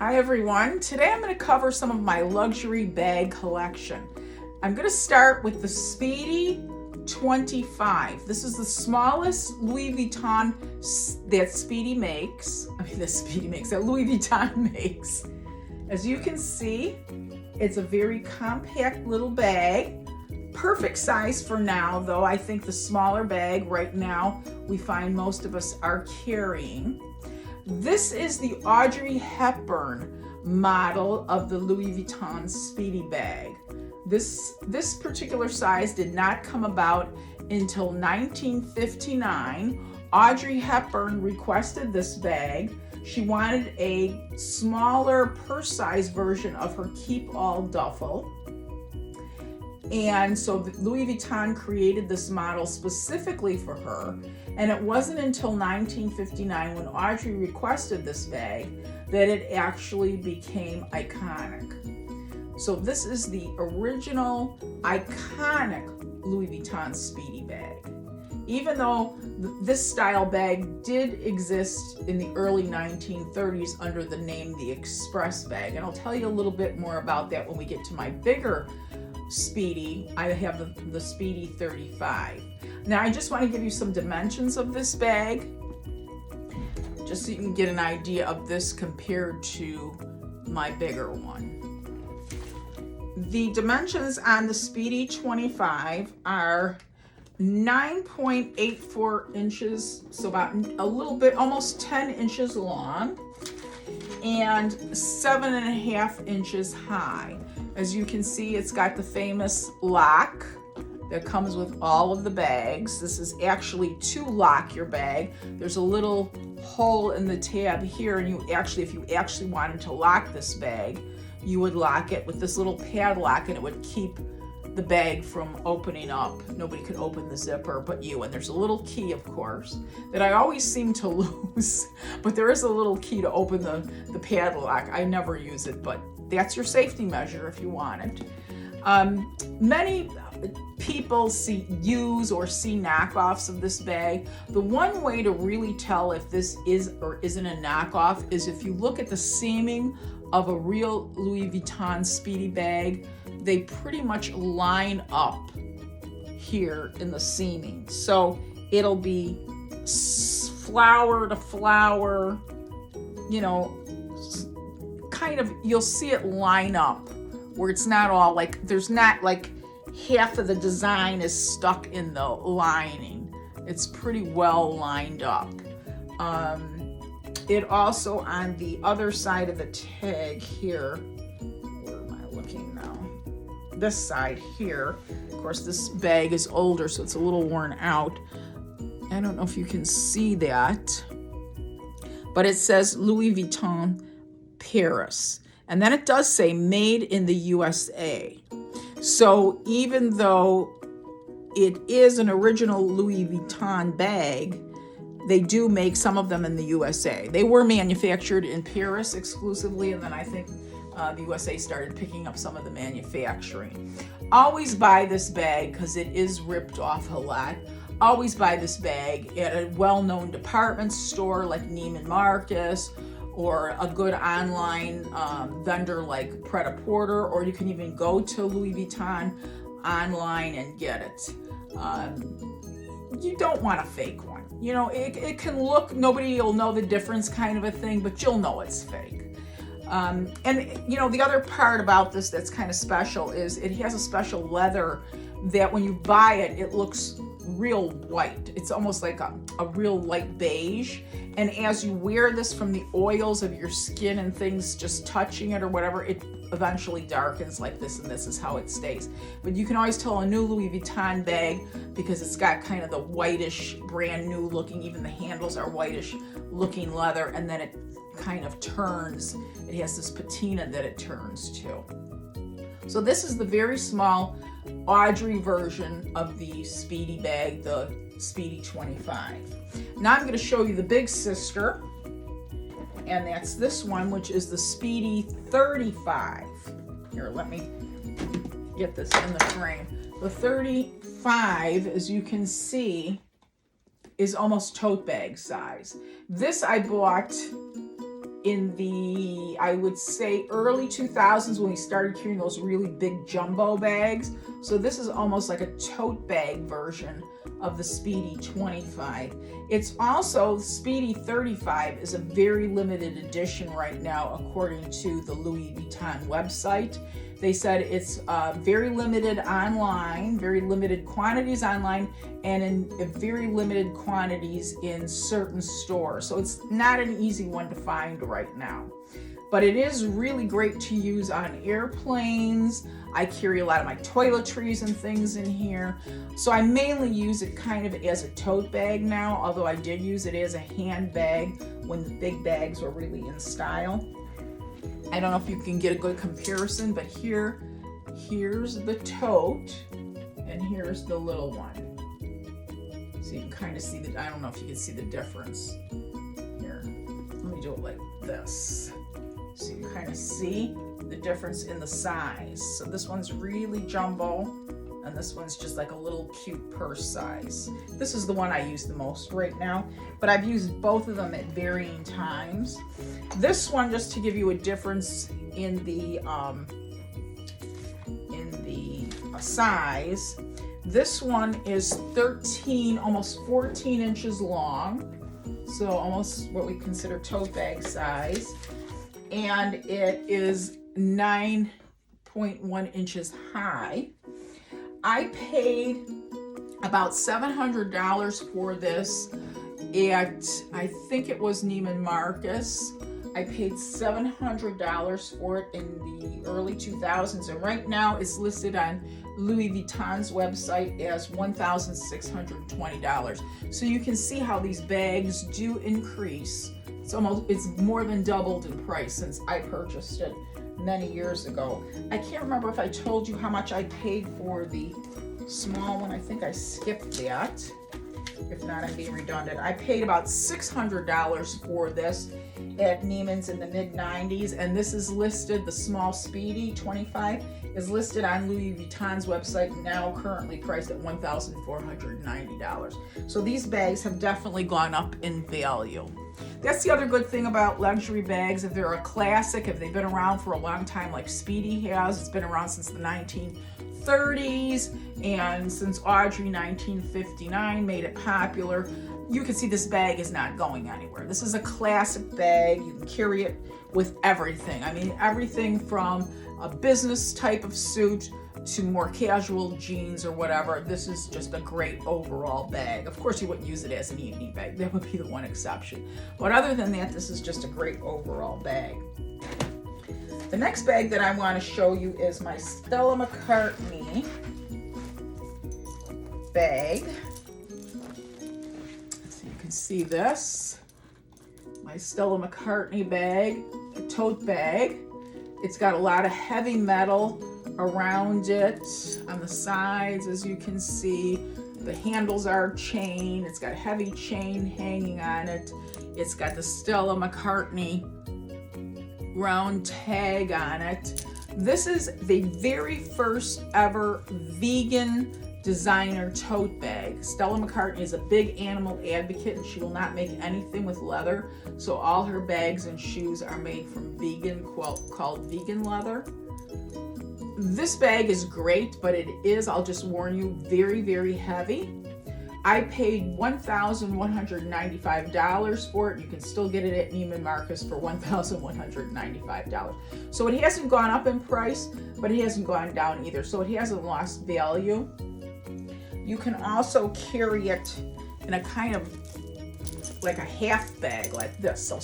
Hi everyone, today I'm going to cover some of my luxury bag collection. I'm going to start with the Speedy 25. This is the smallest Louis Vuitton that Louis Vuitton makes. As you can see, it's a very compact little bag. Perfect size for now, though I think the smaller bag right now we find most of us are carrying. This is the Audrey Hepburn model of the Louis Vuitton Speedy bag. This particular size did not come about until 1959. Audrey Hepburn requested this bag. She wanted a smaller purse-sized version of her keep-all duffel. And so Louis Vuitton created this model specifically for her. And it wasn't until 1959 when Audrey requested this bag that it actually became iconic. So this is the original iconic Louis Vuitton Speedy bag. Even though this style bag did exist in the early 1930s under the name the Express bag. And I'll tell you a little bit more about that when we get to my bigger Speedy. I have the Speedy 35. Now I just want to give you some dimensions of this bag, just so you can get an idea of this compared to my bigger one. The dimensions on the Speedy 25 are 9.84 inches, so about a little bit, almost 10 inches long, and 7.5 inches high. As you can see, it's got the famous lock that comes with all of the bags. This is actually to lock your bag. There's a little hole in the tab here, and if you actually wanted to lock this bag, you would lock it with this little padlock, and it would keep the bag from opening up. Nobody could open the zipper but you. And there's a little key, of course, that I always seem to lose, but there is a little key to open the padlock. I never use it, but that's your safety measure if you want it. Many people use or see knockoffs of this bag. The one way to really tell if this is or isn't a knockoff is if you look at the seaming of a real Louis Vuitton Speedy bag. They pretty much line up here in the seaming. So it'll be flower to flower, kind of, you'll see it line up where it's not all like, there's not like half of the design is stuck in the lining. It's pretty well lined up. It also, on the other side of the tag here, where am I looking now? This side here, of course this bag is older, so it's a little worn out. I don't know if you can see that, but it says Louis Vuitton Paris, and then it does say made in the USA. So even though it is an original Louis Vuitton bag, they do make some of them in the USA. They were manufactured in Paris exclusively, and then I think the USA started picking up some of the manufacturing. Always buy this bag because it is ripped off a lot. Always buy this bag at a well-known department store like Neiman Marcus, or a good online vendor like Prada Porter, or you can even go to Louis Vuitton online and get it. You don't want a fake one. It can look, nobody will know the difference kind of a thing, but you'll know it's fake. And the other part about this that's kind of special is it has a special leather that when you buy it, it looks real white. It's almost like a real light beige. And as you wear this, from the oils of your skin and things just touching it or whatever, it eventually darkens like this, and this is how it stays. But you can always tell a new Louis Vuitton bag because it's got kind of the whitish, brand new looking, even the handles are whitish looking leather, and then it kind of turns. It has this patina that it turns to. So this is the very small Audrey version of the Speedy bag, the Speedy 25. Now I'm going to show you the big sister, and that's this one, which is the Speedy 35. Here, let me get this in the frame. The 35, as you can see, is almost tote bag size. This I bought in the, I would say, early 2000s when we started carrying those really big jumbo bags. So this is almost like a tote bag version of the Speedy 25. It's also, Speedy 35 is a very limited edition right now, according to the Louis Vuitton website. They said it's very limited online, very limited quantities online, and in very limited quantities in certain stores. So it's not an easy one to find right now. But it is really great to use on airplanes. I carry a lot of my toiletries and things in here. So I mainly use it kind of as a tote bag now, although I did use it as a handbag when the big bags were really in style. I don't know if you can get a good comparison, but here's the tote, and here's the little one. So you can kind of see the, I don't know if you can see the difference. Here, let me do it like this. So you kind of see the difference in the size. So this one's really jumbo, and this one's just like a little cute purse size. This is the one I use the most right now, but I've used both of them at varying times. This one, just to give you a difference in the size, this one is 13, almost 14 inches long, so almost what we consider tote bag size, and it is 9.1 inches high. I paid about $700 for this at, I think it was Neiman Marcus. I paid $700 for it in the early 2000s, and right now it's listed on Louis Vuitton's website as $1,620. So you can see how these bags do increase. It's more than doubled in price since I purchased it many years ago. I can't remember if I told you how much I paid for the small one. I think I skipped that. If not, I'm being redundant. I paid about $600 for this at Neiman's in the mid-90s, and this is listed, the small Speedy 25 is listed on Louis Vuitton's website, now currently priced at $1,490. So these bags have definitely gone up in value. That's the other good thing about luxury bags. If they're a classic, if they've been around for a long time like Speedy has, it's been around since the 1930s, and since Audrey 1959 made it popular, you can see this bag is not going anywhere. This is a classic bag. You can carry it with everything. I mean, everything from a business type of suit to more casual jeans or whatever. This is just a great overall bag. Of course, you wouldn't use it as an evening bag. That would be the one exception. But other than that, this is just a great overall bag. The next bag that I want to show you is my Stella McCartney bag. So you can see this. My Stella McCartney bag, a tote bag. It's got a lot of heavy metal around it on the sides, as you can see. The handles are chain. It's got a heavy chain hanging on it. It's got the Stella McCartney round tag on it. This is the very first ever vegan designer tote bag. Stella McCartney is a big animal advocate, and she will not make anything with leather. So all her bags and shoes are made from vegan, called vegan leather. This bag is great, but it is, I'll just warn you, very, very heavy. I paid $1,195 for it. You can still get it at Neiman Marcus for $1,195. So it hasn't gone up in price, but it hasn't gone down either. So it hasn't lost value. You can also carry it in a kind of like a half bag like this. So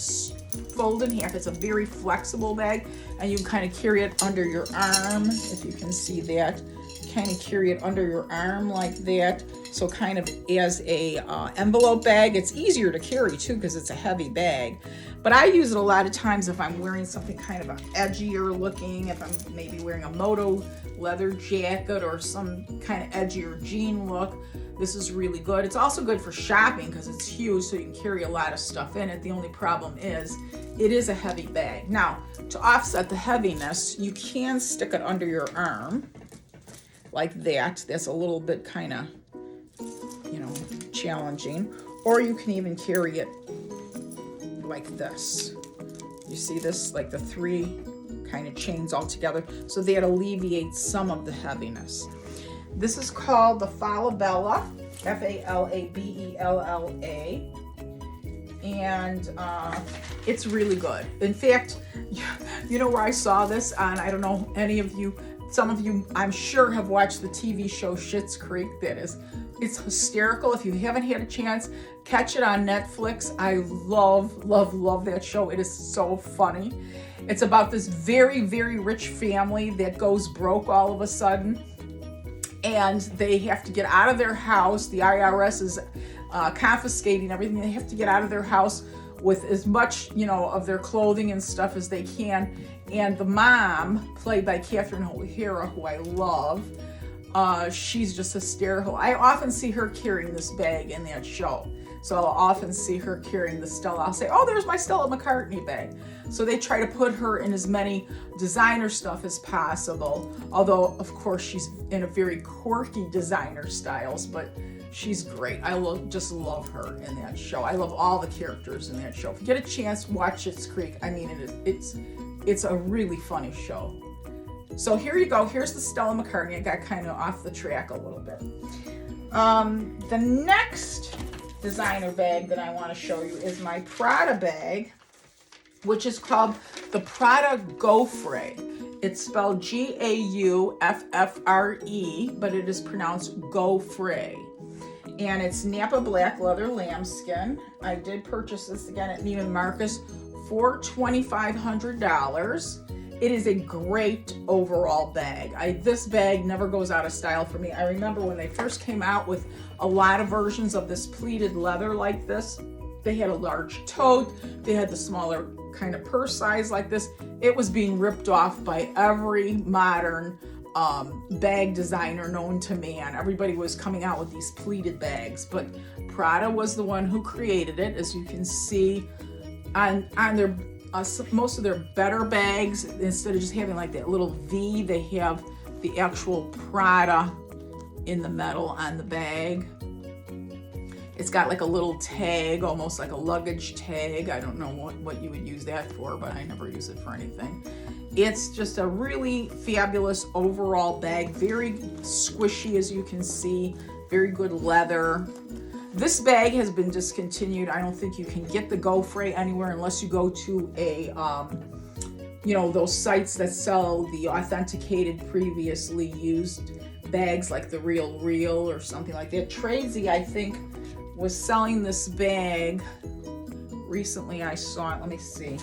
fold in half. It's a very flexible bag, and you can kind of carry it under your arm, if you can see that. Kind of carry it under your arm like that. So kind of as a envelope bag. It's easier to carry too because it's a heavy bag. But I use it a lot of times if I'm wearing something kind of edgier looking, if I'm maybe wearing a moto leather jacket or some kind of edgier jean look. This is really good. It's also good for shopping because it's huge, so you can carry a lot of stuff in it. The only problem is it is a heavy bag. Now, to offset the heaviness, you can stick it under your arm like that. That's a little bit kind of, challenging. Or you can even carry it like this. You see this, like the 3 kind of chains all together, so that alleviates some of the heaviness. This is called the Falabella, Falabella, and it's really good. In fact, you know where I saw this on, I don't know, some of you I'm sure have watched the TV show Schitt's Creek. It's hysterical. If you haven't had a chance, catch it on Netflix. I love that show. It is so funny. It's about this very, very rich family that goes broke all of a sudden, and they have to get out of their house. The IRS is confiscating everything. They have to get out of their house with as much, of their clothing and stuff as they can. And the mom, played by Catherine O'Hara, who I love, she's just hysterical. I often see her carrying this bag in that show. So I'll often see her carrying the Stella. I'll say, oh, there's my Stella McCartney bag. So they try to put her in as many designer stuff as possible. Although, of course, she's in a very quirky designer styles, but she's great. I just love her in that show. I love all the characters in that show. If you get a chance, watch Schitt's Creek. I mean, it's a really funny show. So here you go. Here's the Stella McCartney. I got kind of off the track a little bit. The next designer bag that I want to show you is my Prada bag, which is called the Prada Gauffre. It's spelled Gauffre, but it is pronounced Gauffre. And it's Napa black leather lambskin. I did purchase this again at Neiman Marcus for $2,500. It is a great overall bag. This bag never goes out of style for me. I remember when they first came out with a lot of versions of this pleated leather like this. They had a large tote. They had the smaller kind of purse size like this. It was being ripped off by every modern bag designer known to man. Everybody was coming out with these pleated bags, but Prada was the one who created it. As you can see on their most of their better bags, instead of just having like that little V, they have the actual Prada in the metal on the bag. It's got like a little tag, almost like a luggage tag. I don't know what you would use that for, but I never use it for anything. It's just a really fabulous overall bag, very squishy as you can see, very good leather. This bag has been discontinued. I don't think you can get the Gauffre anywhere unless you go to a, those sites that sell the authenticated, previously used bags like the Real or something like that. Tradesy, I think, was selling this bag recently. I saw it. Let me see.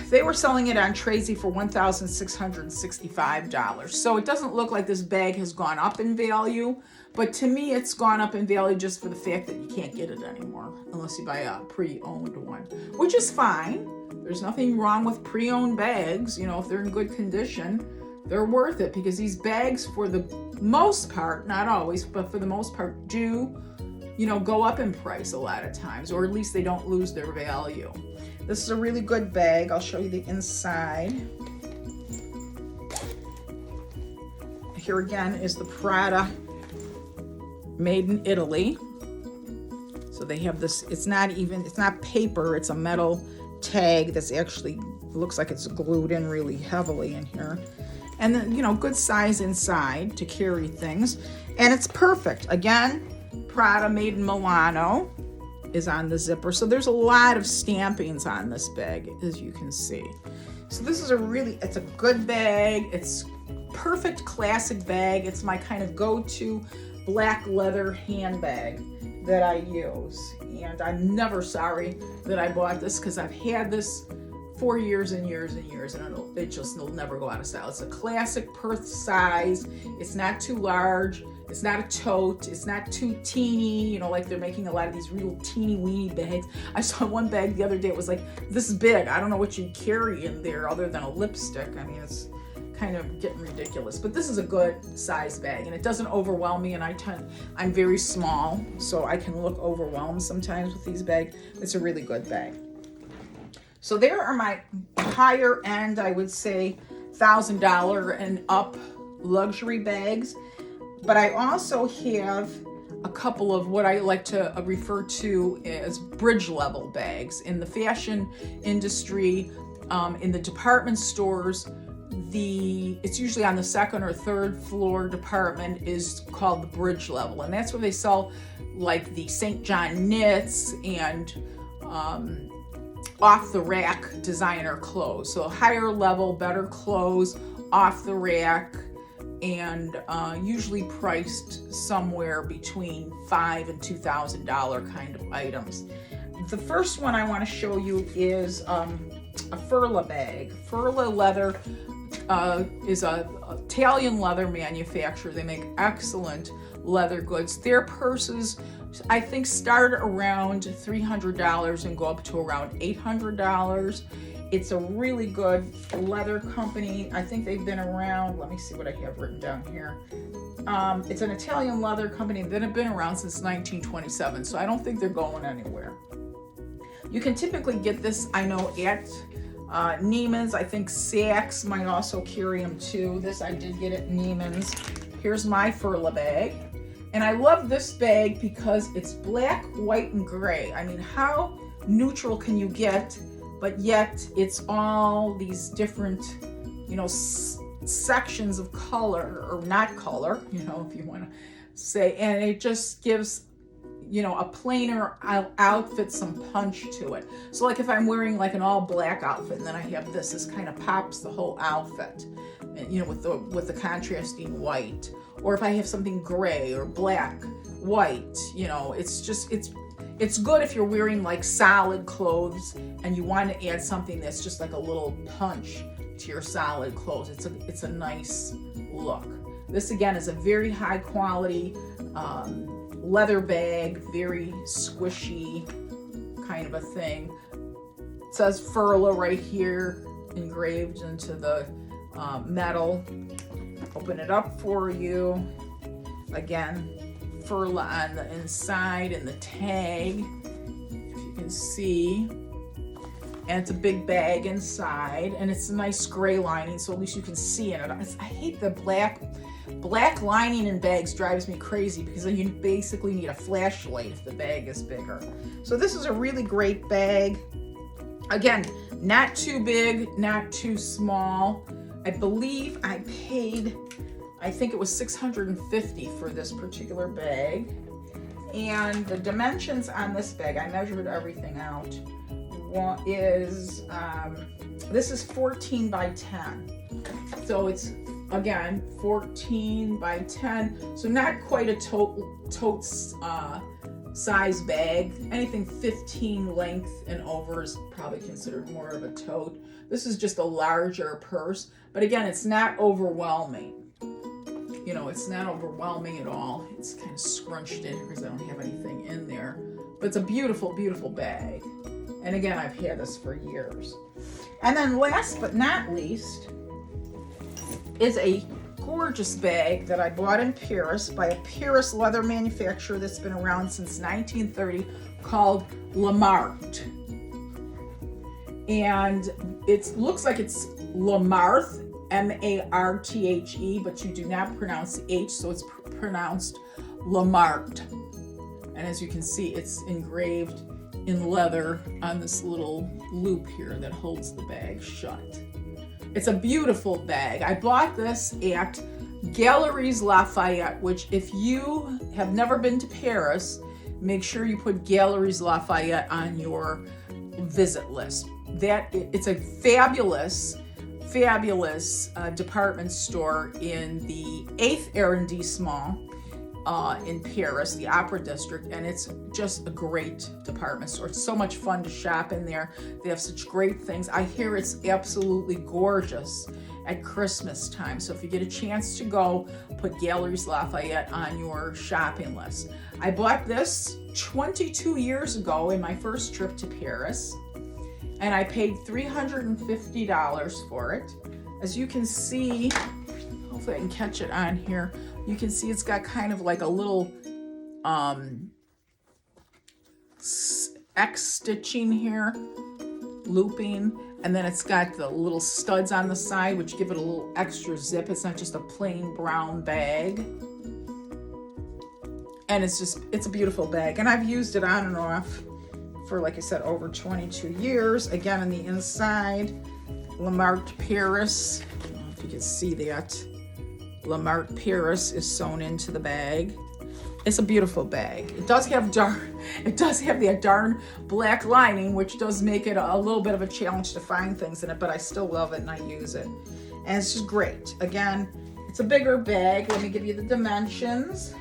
They were selling it on Tradesy for $1,665. So it doesn't look like this bag has gone up in value, but to me it's gone up in value just for the fact that you can't get it anymore unless you buy a pre-owned one, which is fine. There's nothing wrong with pre-owned bags. If they're in good condition, they're worth it, because these bags, for the most part, not always, but for the most part, do go up in price a lot of times, or at least they don't lose their value. This is a really good bag. I'll show you the inside. Here again is the Prada, made in Italy. So they have this, it's not paper, it's a metal tag that's actually, looks like it's glued in really heavily in here. And then, good size inside to carry things. And it's perfect. Again, Prada, made in Milano, is on the zipper. So there's a lot of stampings on this bag, as you can see. So this is it's a good bag. It's perfect classic bag. It's my kind of go-to black leather handbag that I use. And I'm never sorry that I bought this, because I've had this for years and years and years, and it'll never go out of style. It's a classic purse size. It's not too large. It's not a tote. It's not too teeny, like they're making a lot of these real teeny weeny bags. I saw one bag the other day. It was like this big. I don't know what you'd carry in there other than a lipstick. I mean, it's kind of getting ridiculous. But this is a good size bag, and it doesn't overwhelm me. And I'm very small, so I can look overwhelmed sometimes with these bags. It's a really good bag. So there are my higher end, I would say, $1,000 and up luxury bags. But I also have a couple of what I like to refer to as bridge level bags. In the fashion industry, in the department stores, it's usually on the second or third floor department is called the bridge level, and that's where they sell like the St. John knits and off the rack designer clothes. So higher level, better clothes off the rack, and usually priced somewhere between $5,000 and $2,000 kind of items. The first one I want to show you is a Furler bag. Furler leather is a Italian leather manufacturer. They make excellent leather goods. Their purses, I think, start around $300 and go up to around $800. It's a really good leather company. I think they've been around, let me see what I have written down here. It's an Italian leather company that have been around since 1927, so I don't think they're going anywhere. You can typically get this, I know, at Neiman's. I think Saks might also carry them too. This I did get at Neiman's. Here's my Furler bag. And I love this bag because it's black, white, and gray. I mean, how neutral can you get? But yet it's all these different, you know, sections of color, or not color, you know, if you want to say, and it just gives, you know, a plainer outfit some punch to it. So like if I'm wearing like an all black outfit and then I have this kind of pops the whole outfit, you know, with the contrasting white. Or if I have something gray or black, white, you know, it's good if you're wearing like solid clothes and you want to add something that's just like a little punch to your solid clothes. It's a nice look. This again is a very high quality leather bag, very squishy kind of a thing. It says Furler right here, engraved into the metal. Open it up for you. Again, Furler on the inside and the tag, if you can see. And it's a big bag inside, and it's a nice gray lining, so at least you can see in it. I hate the black lining in bags, drives me crazy, because then you basically need a flashlight if the bag is bigger. So this is a really great bag. Again, not too big, not too small. I believe I paid, I think it was $650 for this particular bag. And the dimensions on this bag, I measured everything out, this is 14 by 10. So it's, again, 14 by 10. So not quite a tote size bag. Anything 15 length and over is probably considered more of a tote. This is just a larger purse, but again, it's not overwhelming. You know, it's not overwhelming at all. It's kind of scrunched in here because I don't have anything in there. But it's a beautiful, beautiful bag. And again, I've had this for years. And then last but not least is a gorgeous bag that I bought in Paris by a Paris leather manufacturer that's been around since 1930 called Lamarck. And it looks like it's Lamarck, M-A-R-T-H-E, but you do not pronounce the H, so it's pronounced Lamarck. And as you can see, it's engraved in leather on this little loop here that holds the bag shut. It's a beautiful bag. I bought this at Galeries Lafayette, which if you have never been to Paris, make sure you put Galeries Lafayette on your visit list. It's a fabulous department store in the 8th arrondissement in Paris, the Opera District, and it's just a great department store. It's so much fun to shop in there. They have such great things. I hear it's absolutely gorgeous at Christmas time. So if you get a chance to go, put Galeries Lafayette on your shopping list. I bought this 22 years ago in my first trip to Paris, and I paid $350 for it. As you can see, hopefully I can catch it on here. You can see it's got kind of like a little X stitching here, looping, and then it's got the little studs on the side, which give it a little extra zip. It's not just a plain brown bag. And it's a beautiful bag. And I've used it on and off for, like I said, over 22 years. Again, on the inside, Lamarck Paris. I don't know if you can see that. Lamarck Paris is sewn into the bag. It's a beautiful bag. It does have that darn black lining, which does make it a little bit of a challenge to find things in it, but I still love it and I use it. And it's just great. Again, it's a bigger bag. Let me give you the dimensions.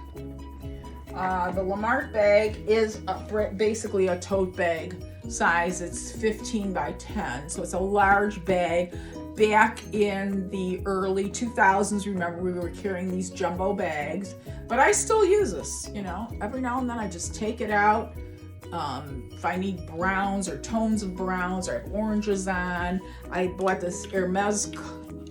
The Lamarck bag is basically a tote bag size. It's 15 by 10, so it's a large bag. Back in the early 2000s, remember, we were carrying these jumbo bags, but I still use this, you know. Every now and then I just take it out. If I need browns or tones of browns or I have oranges on. I bought this Hermes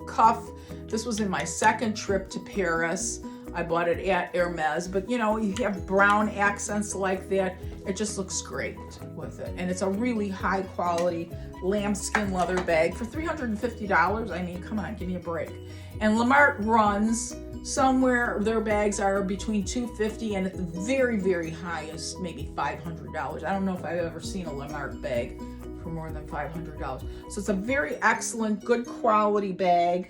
cuff. This was in my second trip to Paris. I bought it at Hermes, but you know, you have brown accents like that. It just looks great with it. And it's a really high quality lambskin leather bag for $350. I mean, come on, give me a break. And Lamarck runs somewhere, their bags are between $250 and at the very, very highest, maybe $500. I don't know if I've ever seen a Lamarck bag for more than $500. So it's a very excellent, good quality bag.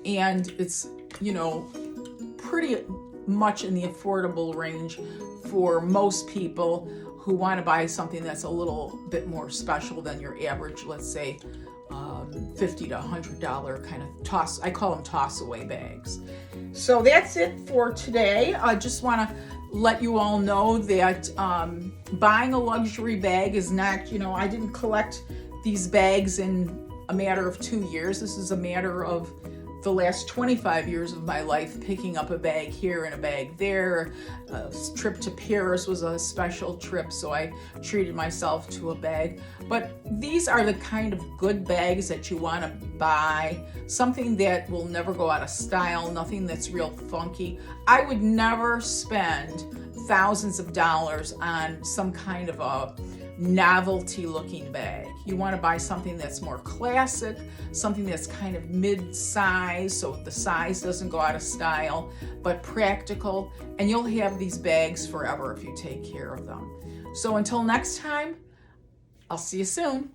And it's, you know, pretty much in the affordable range for most people who want to buy something that's a little bit more special than your average, let's say, $50 to $100 kind of toss. I call them toss away bags. So that's it for today. I just want to let you all know that buying a luxury bag is not, you know, I didn't collect these bags in a matter of 2 years. This is a matter of the last 25 years of my life, picking up a bag here and a bag there. A trip to Paris was a special trip, so I treated myself to a bag. But these are the kind of good bags that you want to buy, something that will never go out of style, nothing that's real funky. I would never spend thousands of dollars on some kind of a novelty looking bag. You want to buy something that's more classic, something that's kind of mid-size, so the size doesn't go out of style, but practical, and you'll have these bags forever if you take care of them. So until next time, I'll see you soon.